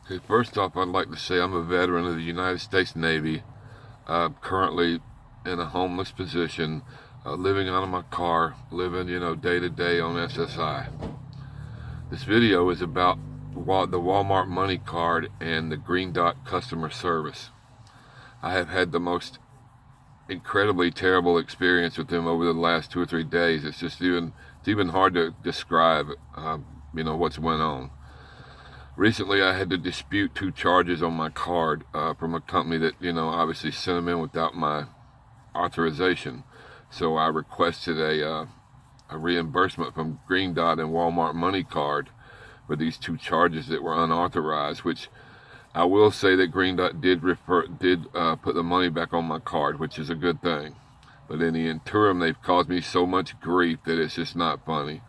Okay, first off, I'd like to say I'm a veteran of the United States Navy. Currently in a homeless position, living out of my car, living, day to day on SSI. This video is about the Walmart Moneycard and the Green Dot customer service. I have had the most incredibly terrible experience with them over the last 2 or 3 days. It's even hard to describe, what's went on. Recently, I had to dispute 2 charges on my card from a company that, obviously sent them in without my authorization. So I requested a reimbursement from Green Dot and Walmart Moneycard for these 2 charges that were unauthorized, which I will say that Green Dot did put the money back on my card, which is a good thing. But in the interim, they've caused me so much grief that it's just not funny.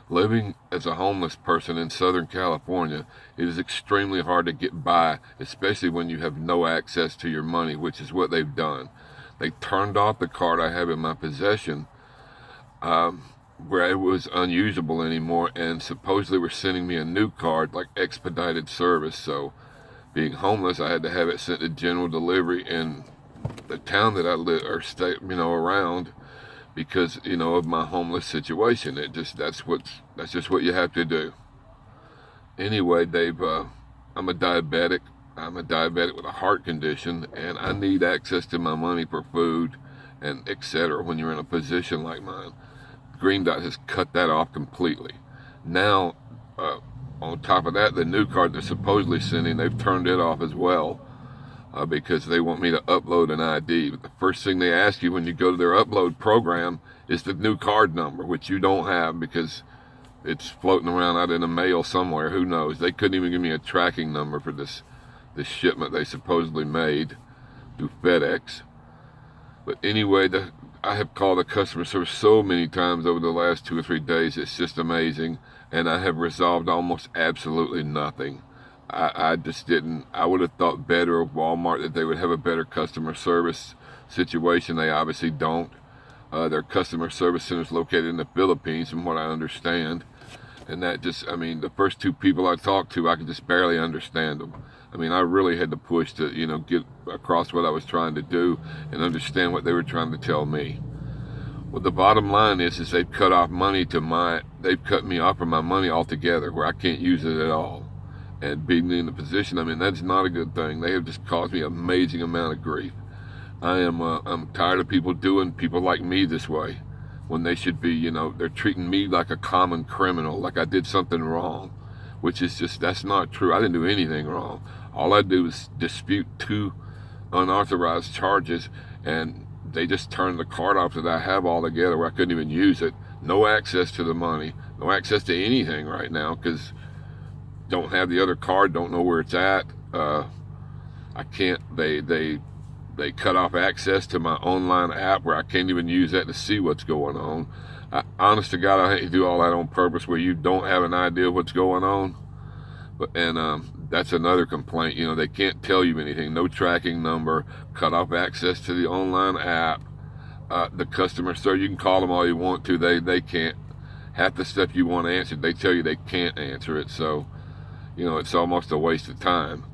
Living as a homeless person in Southern California, it is extremely hard to get by, especially when you have no access to your money, which is what they've done. They turned off the card I have in my possession, where it was unusable anymore, and supposedly were sending me a new card, like expedited service. So, being homeless, I had to have it sent to general delivery in the town that I live or stay, around, because of my homeless situation. That's just what you have to do. Anyway, I'm a diabetic. I'm a diabetic with a heart condition, and I need access to my money for food and etc. When you're in a position like mine, Green Dot has cut that off completely. Now, on top of that, the new card they're supposedly sending, they've turned it off as well. Because they want me to upload an ID. But the first thing they ask you when you go to their upload program is the new card number, which you don't have because it's floating around out in the mail somewhere. Who knows? They couldn't even give me a tracking number for this shipment they supposedly made through FedEx. But anyway, I have called the customer service so many times over the last 2 or 3 days. It's just amazing. And I have resolved almost absolutely nothing. I just didn't. I would have thought better of Walmart, that they would have a better customer service situation. They obviously don't. Their customer service center is located in the Philippines, from what I understand. And the first 2 people I talked to, I could just barely understand them. I really had to push to, get across what I was trying to do and understand what they were trying to tell me. Well, the bottom line is they've cut me off from my money altogether, where I can't use it at all. And being in the position, that's not a good thing. They have just caused me an amazing amount of grief. I'm tired of people like me this way, when they should be, they're treating me like a common criminal, like I did something wrong, which is that's not true. I didn't do anything wrong. All I do is dispute 2 unauthorized charges, and they just turned the card off that I have altogether, where I couldn't even use it. No access to the money, no access to anything right now, because don't have the other card, don't know where it's at. I can't. They cut off access to my online app, where I can't even use that to see what's going on. Honest to God, I hate to do all that on purpose, where you don't have an idea of what's going on. That's another complaint. They can't tell you anything. No tracking number. Cut off access to the online app. The customer service, you can call them all you want to. They can't. Half the stuff you want answered, they tell you they can't answer it. So, it's almost a waste of time.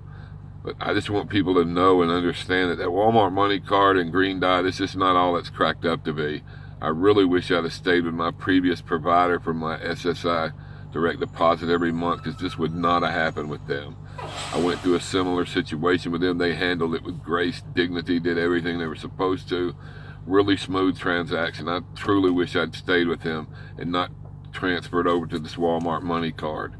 But I just want people to know and understand that Walmart Moneycard and Green Dot is just not all it's cracked up to be. I really wish I'd have stayed with my previous provider for my SSI direct deposit every month, because this would not have happened with them. I went through a similar situation with them. They handled it with grace, dignity, did everything they were supposed to. Really smooth transaction. I truly wish I'd stayed with him and not transferred over to this Walmart Moneycard.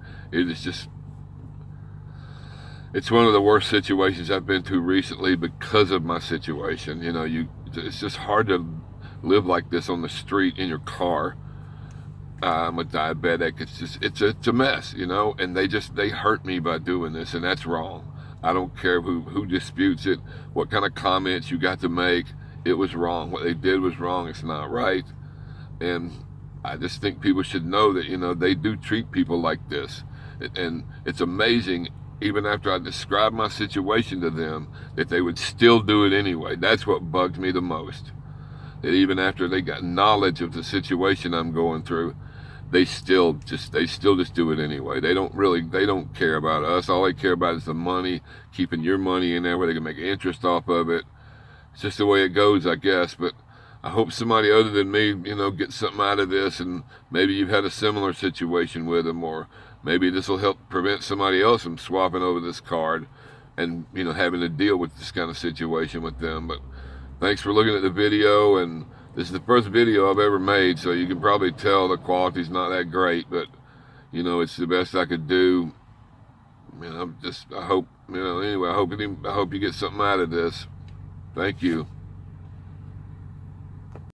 It's one of the worst situations I've been to recently because of my situation. It's just hard to live like this on the street in your car. I'm a diabetic. It's a mess, and they hurt me by doing this, and that's wrong. I don't care who disputes it, what kind of comments you got to make. It was wrong. What they did was wrong. It's not right. And I just think people should know that, they do treat people like this. And it's amazing, even after I described my situation to them, that they would still do it anyway. That's what bugs me the most. That even after they got knowledge of the situation I'm going through, they still just do it anyway. They don't care about us. All they care about is the money, keeping your money in there where they can make interest off of it. It's just the way it goes, I guess. But I hope somebody other than me, gets something out of this, and maybe you've had a similar situation with them, or maybe this will help prevent somebody else from swapping over this card and, having to deal with this kind of situation with them. But thanks for looking at the video, and this is the first video I've ever made, so you can probably tell the quality's not that great, but, it's the best I could do. I hope, anyway, I hope you get something out of this. Thank you.